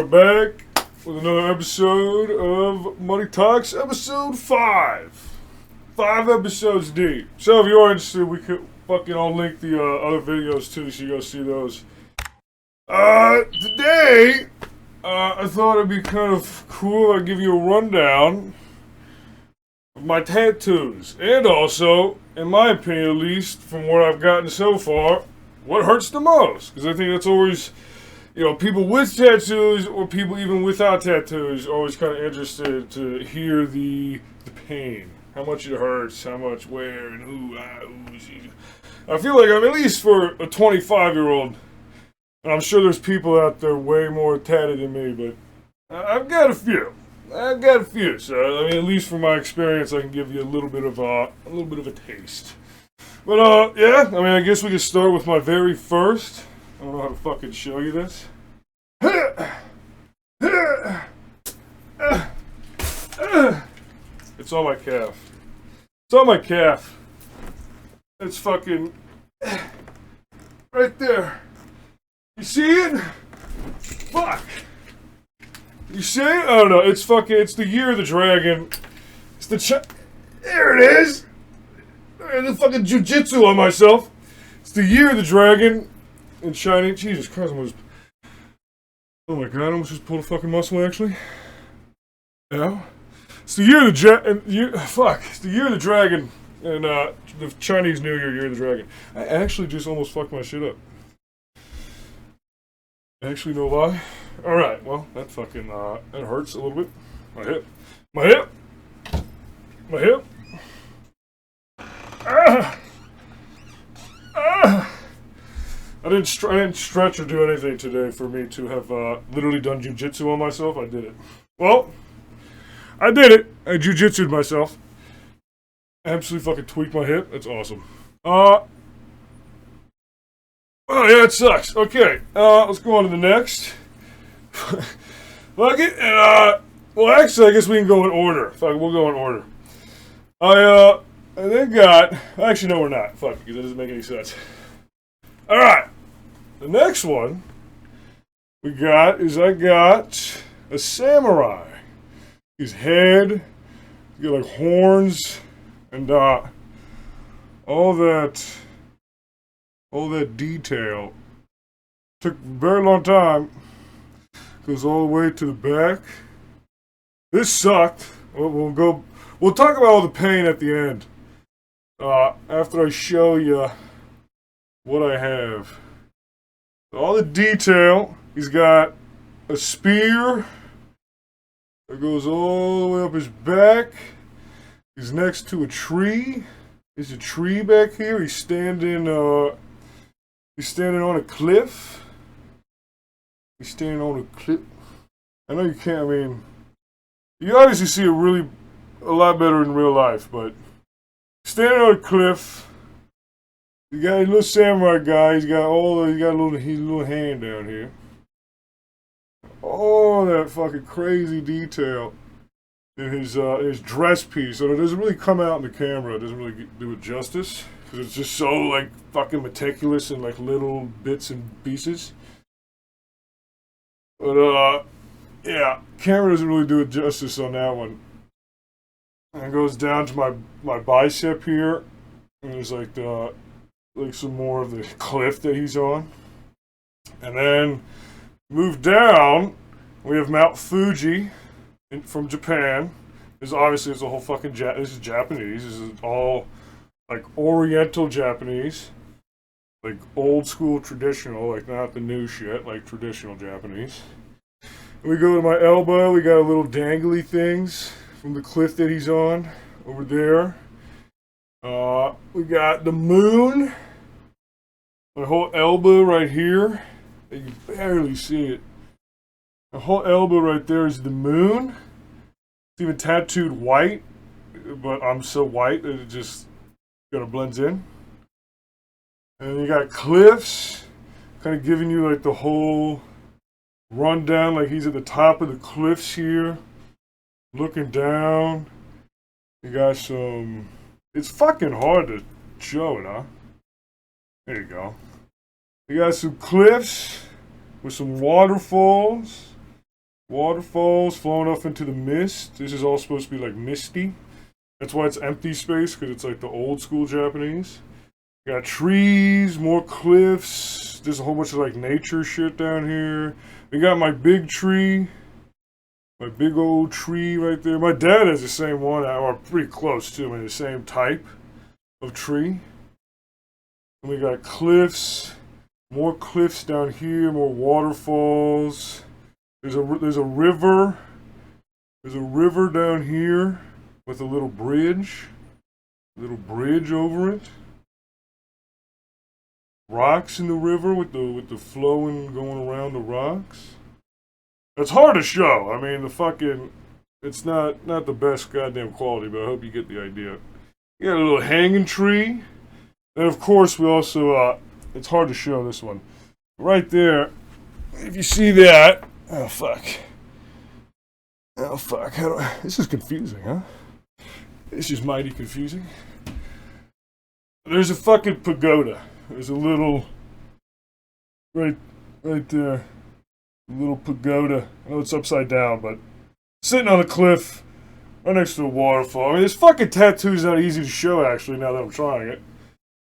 back with another episode of Munnie Talks, episode 5. 5 episodes deep. So if you are interested, we could fucking all link the other videos too, so you go see those. Today, I thought it'd be kind of cool. I'd give you a rundown of my tattoos, and also, in my opinion at least, from what I've gotten so far, what hurts the most. Because I think that's always, you know, people with tattoos or people even without tattoos are always kind of interested to hear the pain. How much it hurts, how much, where, and who, I feel like I'm, at least for a 25-year-old, and I'm sure there's people out there way more tatted than me, but I've got a few. So I mean, at least from my experience, I can give you a little bit of a taste. But yeah, I mean, I guess we can start with my very first. I don't know how to fucking show you this. It's on my calf. It's on my calf. It's fucking right there. You see it? Fuck. You see it? I don't know. It's fucking. It's the year of the dragon. It's the there it is. The fucking jujitsu on myself. It's the year of the dragon in shiny. Jesus Christ! Oh my god! I almost just pulled a fucking muscle actually. Yeah. It's the year of the fuck. It's the year of the dragon and the Chinese New Year, year of the dragon. I actually just almost fucked my shit up. Actually, no lie. All right. Well, that fucking that hurts a little bit. My hip. I didn't stretch or do anything today for me to have literally done jujitsu on myself. I did it. Well, I did it. I jujitsu'd myself. Absolutely fucking tweaked my hip. That's awesome. Oh yeah, it sucks. Okay, let's go on to the next. Fuck it, and well, actually, I guess we can go in order. Fuck, we'll go in order. I then got. Actually, no, we're not. Fuck, because that doesn't make any sense. All right, the next one we got is I got a samurai. His head, you got like horns, and all that detail. Took a very long time. Goes all the way to the back. This sucked. We'll talk about all the pain at the end. After I show you what I have. All the detail. He's got a spear. It goes all the way up his back. He's next to a tree. There's a tree back here. He's standing on a cliff. He's standing on a cliff. I know you can't, I mean, you obviously see it a lot better in real life, but standing on a cliff. You got a little samurai guy. He's got a little hand down here. All that fucking crazy detail in his dress piece, and it doesn't really come out in the camera. It doesn't really do it justice because it's just so like fucking meticulous in like little bits and pieces. But yeah, camera doesn't really do it justice on that one. And it goes down to my bicep here, and there's like some more of the cliff that he's on, and then. Move down, we have Mount Fuji from Japan. This obviously is a whole fucking this is Japanese. This is all like Oriental Japanese, like old school traditional, like not the new shit, like traditional Japanese. And we go to my elbow. We got a little dangly things from the cliff that he's on over there. We got the moon. My whole elbow right here. You can barely see it. The whole elbow right there is the moon. It's even tattooed white, but I'm so white that it just kind of blends in. And you got cliffs, kind of giving you like the whole rundown, like he's at the top of the cliffs here, looking down. You got some. It's fucking hard to show it, huh? There you go. You got some cliffs with some waterfalls. Waterfalls flowing off into the mist. This is all supposed to be like misty. That's why it's empty space, because it's like the old school Japanese. Got trees, more cliffs. There's a whole bunch of like nature shit down here. We got my big tree. My big old tree right there. My dad has the same one, or pretty close to. I mean, the same type of tree. And we got cliffs. More cliffs down here, more waterfalls. There's a river. There's a river down here with a little bridge. A little bridge over it. Rocks in the river with the flowing going around the rocks. It's hard to show. I mean, it's not the best goddamn quality, but I hope you get the idea. You got a little hanging tree. And of course, we also, it's hard to show this one. Right there, if you see that, oh fuck. Oh fuck, this is confusing, huh? This is mighty confusing. There's a fucking pagoda. There's a little, right there, a little pagoda. I know it's upside down, but sitting on a cliff, right next to a waterfall. I mean, this fucking tattoo's not easy to show, actually, now that I'm trying it.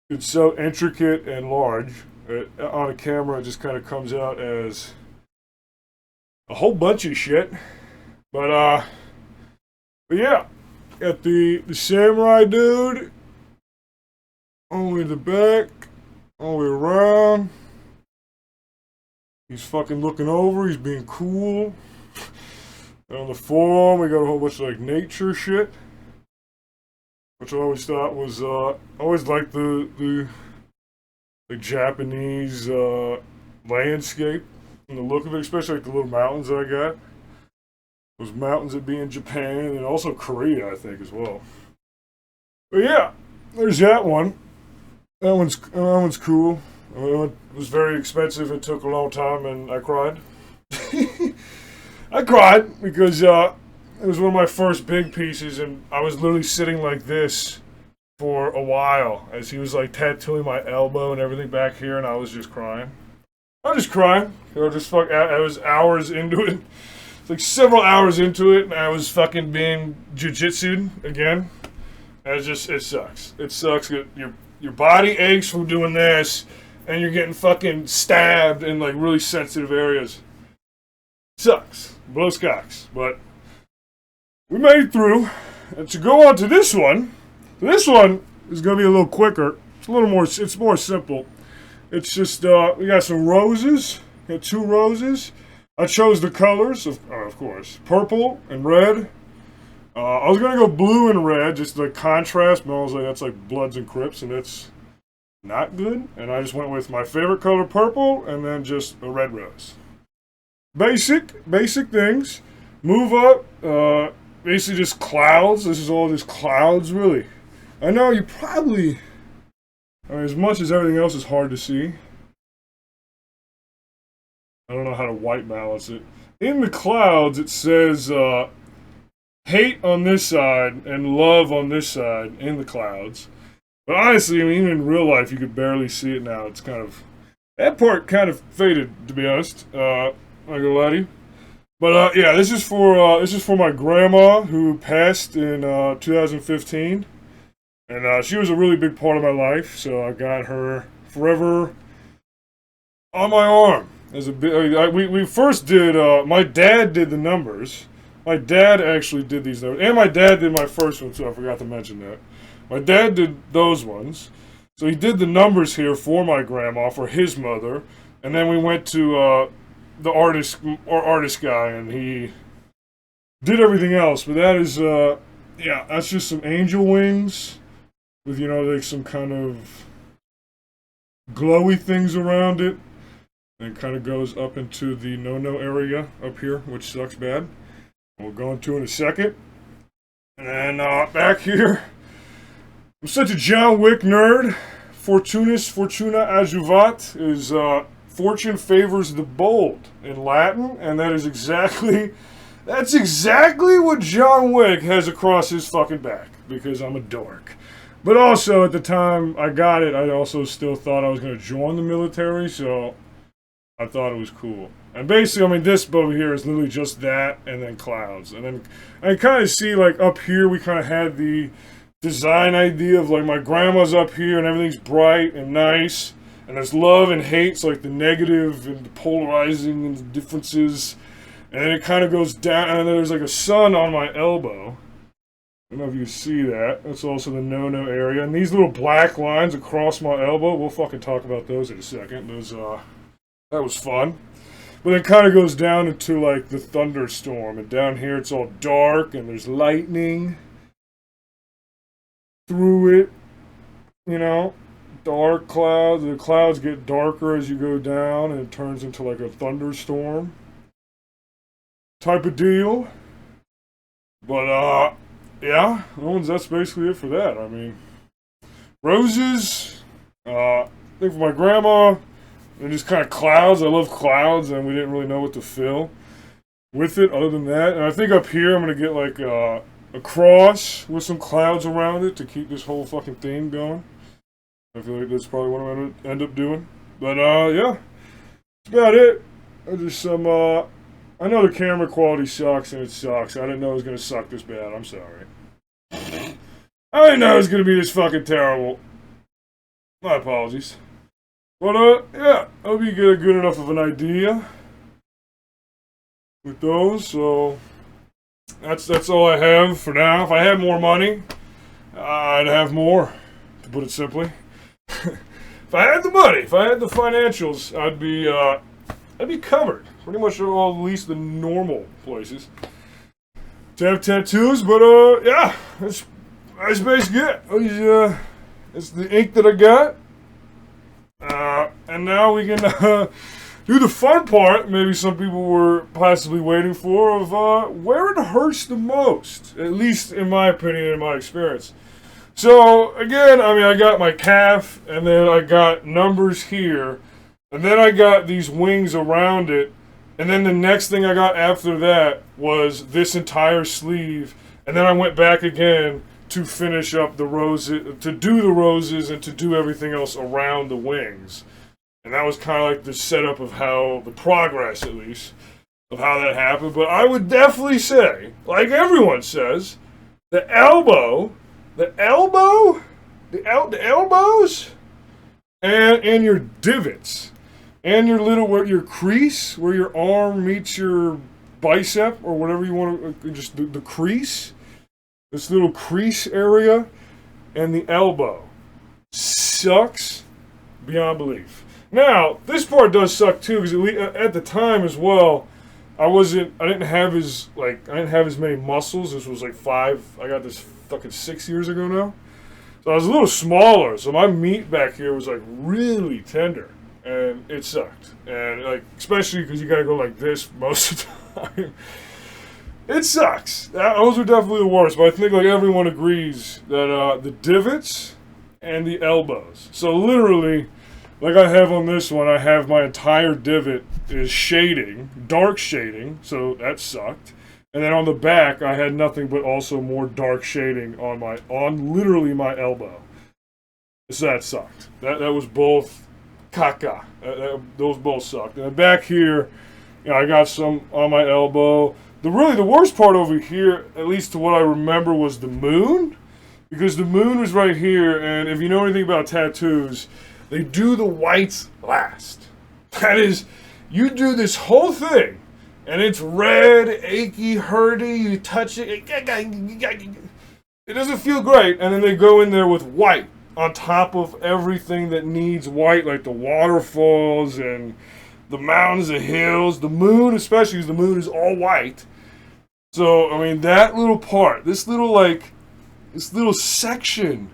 It's so intricate and large. On a camera, it just kind of comes out as a whole bunch of shit. But yeah, got the samurai dude, only the back. All the way around. He's fucking looking over. He's being cool. And on the forearm, we got a whole bunch of like nature shit, which I always thought was. I always liked the Japanese landscape and the look of it, especially like the little mountains that I got. Those mountains that be in Japan and also Korea, I think, as well. But yeah, there's that one. That one's cool. It was very expensive. It took a long time, and I cried. I cried because it was one of my first big pieces, and I was literally sitting like this for a while as he was like tattooing my elbow and everything back here, and I was just crying. I was just crying. I was hours into it. It's like several hours into it, and I was fucking being jujitsu'd again. And it sucks. It sucks. Your body aches from doing this, and you're getting fucking stabbed in like really sensitive areas. Sucks. Blows cocks. But we made it through. And to go on to this one is going to be a little quicker. It's a little more. It's more simple. It's just we got some roses. We got 2 roses. I chose the colors of course, purple and red. I was gonna go blue and red, just like contrast, but I was like, that's like Bloods and Crips, and it's not good. And I just went with my favorite color, purple, and then just a red rose. Basic things. Move up. Basically just clouds. This is all just clouds, really. I know you probably. I mean, as much as everything else is hard to see. I don't know how to white balance it. In the clouds, it says. Hate on this side and love on this side in the clouds. But honestly, I mean, even in real life, you could barely see it now. It's kind of... That part kind of faded, to be honest. Not gonna lie to you. But yeah, this is for my grandma who passed in 2015. And she was a really big part of my life, so I got her forever on my arm. As a bit, we first did... my dad did the numbers. My dad actually did these numbers. And my dad did my first one, too. I forgot to mention that. My dad did those ones. So he did the numbers here for my grandma, for his mother. And then we went to the artist guy, and he did everything else. But that is, yeah, that's just some angel wings with, you know, like some kind of glowy things around it. And it kind of goes up into the no-no area up here, which sucks bad. We'll go into in a second. And then back here, I'm such a John Wick nerd. Fortuna adjuvat is fortune favors the bold in Latin, and that's exactly what John Wick has across his fucking back, because I'm a dork. But also, at the time I got it, I also still thought I was going to join the military, so I thought it was cool. And basically, I mean, this over here is literally just that and then clouds. And then I kind of see, like, up here, we kind of had the design idea of, like, my grandma's up here and everything's bright and nice. And there's love and hate, so, like, the negative and the polarizing and the differences. And then it kind of goes down, and then there's, like, a sun on my elbow. I don't know if you see that. That's also the no-no area. And these little black lines across my elbow, we'll fucking talk about those in a second. That was fun. But it kind of goes down into, like, the thunderstorm. And down here it's all dark and there's lightning through it. You know? Dark clouds. The clouds get darker as you go down and it turns into, like, a thunderstorm type of deal. But, yeah. That's basically it for that. I mean, roses. I think for my grandma... They're just kind of clouds. I love clouds, and we didn't really know what to fill with it other than that. And I think up here I'm going to get like a cross with some clouds around it to keep this whole fucking theme going. I feel like that's probably what I'm going to end up doing. But, yeah. That's about it. I know the camera quality sucks, and it sucks. I didn't know it was going to suck this bad. I'm sorry. I didn't know it was going to be this fucking terrible. My apologies. But, yeah, I hope you get a good enough of an idea with those, so that's all I have for now. If I had more money, I'd have more, to put it simply. If I had the money, if I had the financials, I'd be covered. Pretty much all, at least the normal places to have tattoos, but, yeah, that's basically it. It's the ink that I got. And now we can do the fun part, maybe some people were possibly waiting for, of where it hurts the most, at least in my opinion, in my experience. So, again, I mean, I got my calf, and then I got numbers here, and then I got these wings around it, and then the next thing I got after that was this entire sleeve, and then I went back again to finish up the roses, to do the roses, and to do everything else around the wings. And that was kind of like the setup of how, the progress at least, of how that happened. But I would definitely say, like everyone says, the elbows, and your divots, and your little, your crease, where your arm meets your bicep, or whatever you want to, just the crease, this little crease area, and the elbow sucks beyond belief. Now, this part does suck too, because at the time as well, I didn't have as many muscles. This was like I got this fucking 6 years ago now. So I was a little smaller, so my meat back here was like really tender, and it sucked. And like, especially because you gotta go like this most of the time. It sucks. Those are definitely the worst, but I think like everyone agrees that the divots and the elbows. So literally, like I have on this one, I have my entire divot is shading, dark shading, so that sucked. And then on the back, I had nothing but also more dark shading on literally my elbow. So that sucked. That was both caca. Those both sucked. And back here, I got some on my elbow. The worst part over here, at least to what I remember, was the moon. Because the moon was right here, and if you know anything about tattoos, they do the whites last. That is, you do this whole thing, and it's red, achy, hurty, you touch it, it doesn't feel great, and then they go in there with white on top of everything that needs white, like the waterfalls and the mountains and hills, the moon especially, because the moon is all white. So, I mean, that little part, this little section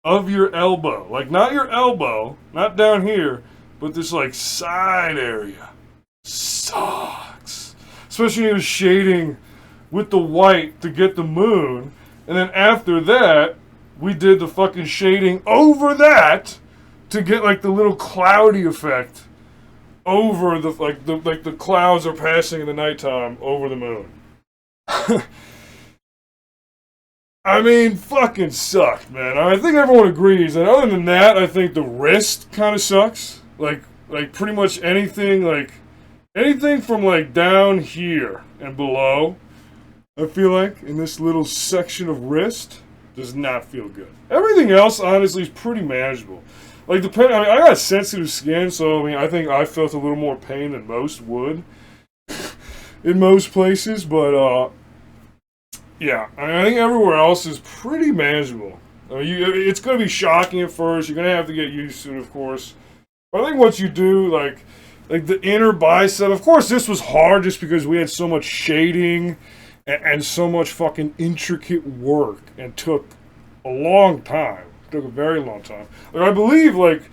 of your elbow, like not your elbow, not down here, but this like side area, sucks. Especially when you're shading with the white to get the moon, and then after that, we did the fucking shading over that to get like the little cloudy effect over the the clouds are passing in the nighttime over the moon. I mean, fucking sucked, man. I think everyone agrees. And other than that, I think the wrist kind of sucks. Like, like pretty much anything, like anything from like down here and below, I feel like in this little section of wrist does not feel good. Everything else, honestly, is pretty manageable. Like I mean, I got sensitive skin, so I mean, I think I felt a little more pain than most would in most places, but yeah, I mean, I think everywhere else is pretty manageable. I mean, it's going to be shocking at first. You're going to have to get used to it, of course. But I think once you do, like the inner bicep, of course, this was hard just because we had so much shading and so much fucking intricate work and took a long time. It took a very long time. Like, I believe, like,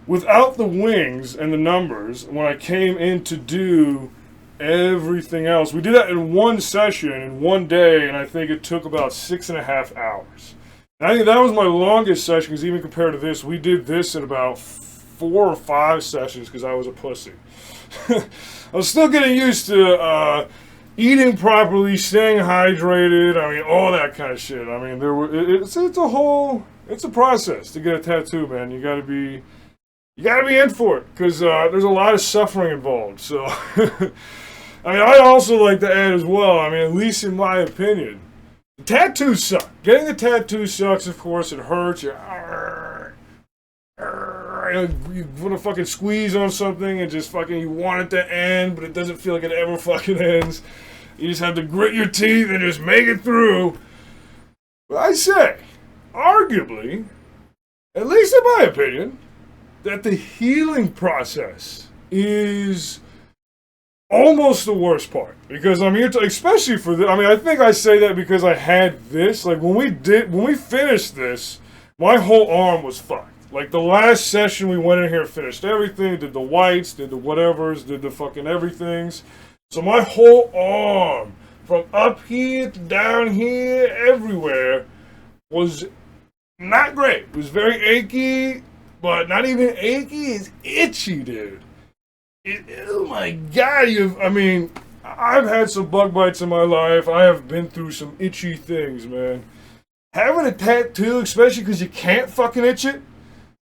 without the wings and the numbers, when I came in to do everything else, we did that in one session in one day, and I think it took about 6.5 hours. And I think that was my longest session, because even compared to this, we did this in about 4 or 5 sessions because I was a pussy. I was still getting used to eating properly, staying hydrated. I mean, all that kind of shit. I mean, it's a process to get a tattoo, man. You gotta be in for it, because there's a lot of suffering involved. So, I mean, I'd also like to add as well, I mean, at least in my opinion, the tattoos suck. Getting the tattoo sucks, of course. It hurts. You want to fucking squeeze on something and just fucking, you want it to end, but it doesn't feel like it ever fucking ends. You just have to grit your teeth and just make it through. But I say, arguably, at least in my opinion, that the healing process is almost the worst part. Because I'm here to, especially for this, I mean, I think I say that because I had this. Like, when we finished this, my whole arm was fucked. Like, the last session we went in here, finished everything, did the whites, did the whatevers, did the fucking everythings. So my whole arm, from up here to down here, everywhere, was not great. It was very achy, but not even achy, it's itchy, dude. Oh my god, I mean, I've had some bug bites in my life. I have been through some itchy things, man. Having a tattoo, especially because you can't fucking itch it,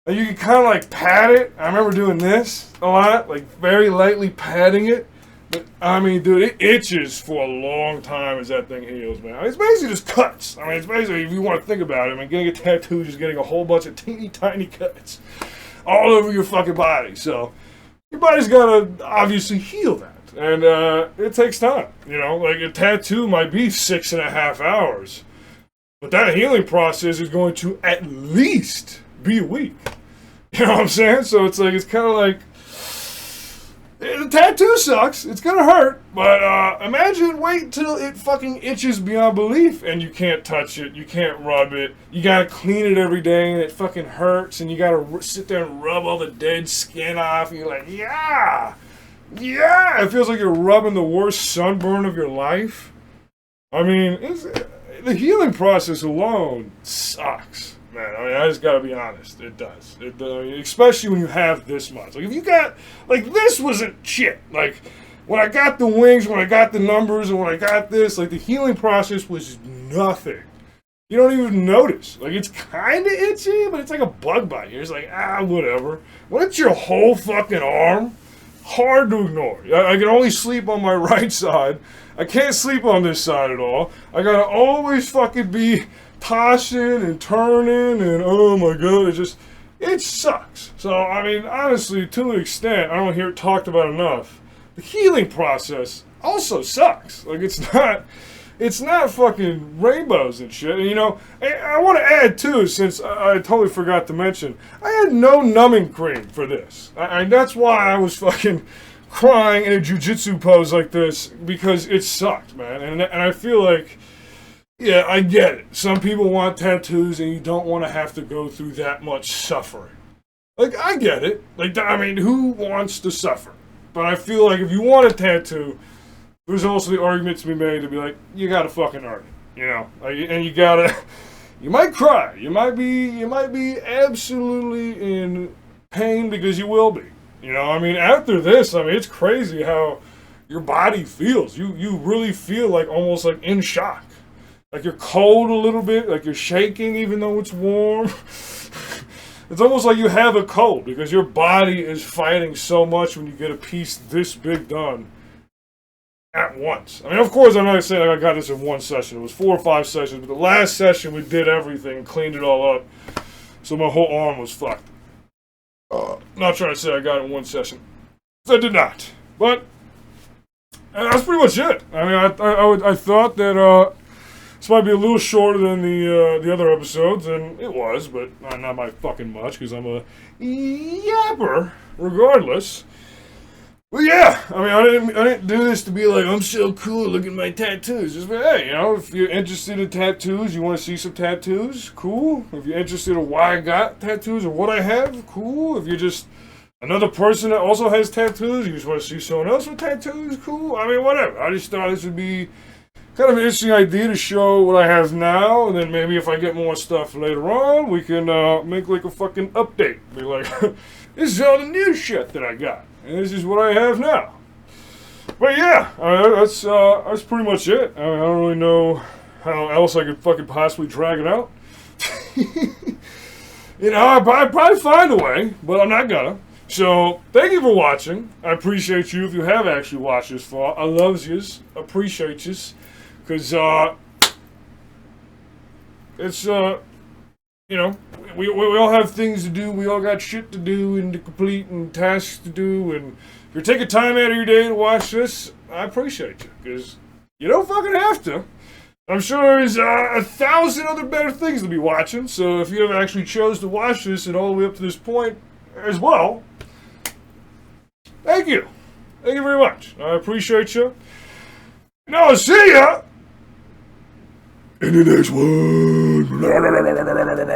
and you can kind of like pat it. I remember doing this a lot, like very lightly patting it. But I mean, dude, it itches for a long time as that thing heals, man. I mean, it's basically just cuts. I mean, it's basically, if you want to think about it, I mean, getting a tattoo is just getting a whole bunch of teeny tiny cuts all over your fucking body. So your body's gotta obviously heal that. And it takes time, you know? Like, a tattoo might be 6.5 hours. But that healing process is going to at least be a week. You know what I'm saying? So it's like, it's kind of like, the tattoo sucks. It's gonna hurt. But imagine wait till it fucking itches beyond belief and you can't touch it, you can't rub it, you gotta clean it every day and it fucking hurts and you gotta sit there and rub all the dead skin off and you're like, yeah! It feels like you're rubbing the worst sunburn of your life. I mean, the healing process alone sucks, man. I mean, I just gotta be honest. It does. Especially when you have this much. Like, if you got, like, this wasn't shit. Like, when I got the wings, when I got the numbers, and when I got this, like, the healing process was nothing. You don't even notice. Like, it's kind of itchy, but it's like a bug bite. You're just like, whatever. When it's your whole fucking arm, hard to ignore. I can only sleep on my right side. I can't sleep on this side at all. I gotta always fucking be tossing and turning and oh my god, it sucks. So, I mean, honestly, to an extent, I don't hear it talked about enough. The healing process also sucks. Like, it's not fucking rainbows and shit. And, you know, I want to add, too, since I totally forgot to mention, I had no numbing cream for this. That's why I was fucking crying in a jiu-jitsu pose like this, because it sucked, man. And I feel like, yeah, I get it. Some people want tattoos and you don't want to have to go through that much suffering. Like, I get it. Like, I mean, who wants to suffer? But I feel like if you want a tattoo, there's also the argument to be made to be like, you gotta fucking earn it, you know? Like, and you might cry. You might be absolutely in pain, because you will be. You know, I mean, after this, I mean, it's crazy how your body feels. You really feel like almost like in shock. Like you're cold a little bit, like you're shaking even though it's warm. it's almost like you have a cold because your body is fighting so much when you get a piece this big done at once. I mean, of course, I'm not saying I got this in one session. It was 4 or 5 sessions, but the last session we did everything, cleaned it all up, so my whole arm was fucked. Not trying to say I got it in one session. I did not. But that's pretty much it. I mean, I thought that this might be a little shorter than the other episodes, and it was, but not by fucking much, because I'm a yapper, regardless. But yeah, I mean, I didn't do this to be like, I'm so cool, look at my tattoos. Just, hey, you know, if you're interested in tattoos, you want to see some tattoos, cool. If you're interested in why I got tattoos or what I have, cool. If you're just another person that also has tattoos, you just want to see someone else with tattoos, cool. I mean, whatever. I just thought this would be kind of an interesting idea to show what I have now, and then maybe if I get more stuff later on, we can make like a fucking update. Be like, this is all the new shit that I got. And this is what I have now. But yeah, that's pretty much it. I don't really know how else I could fucking possibly drag it out. You know, I'd probably find a way, but I'm not gonna. So, thank you for watching. I appreciate you if you have actually watched this far. I love yous. Appreciate yous. Because, it's, you know, we all have things to do. We all got shit to do and to complete and tasks to do. And if you're taking time out of your day to watch this, I appreciate you. Because you don't fucking have to. I'm sure there's 1,000 other better things to be watching. So if you have actually chose to watch this and all the way up to this point as well, thank you. Thank you very much. I appreciate you. And I'll see ya in the next one.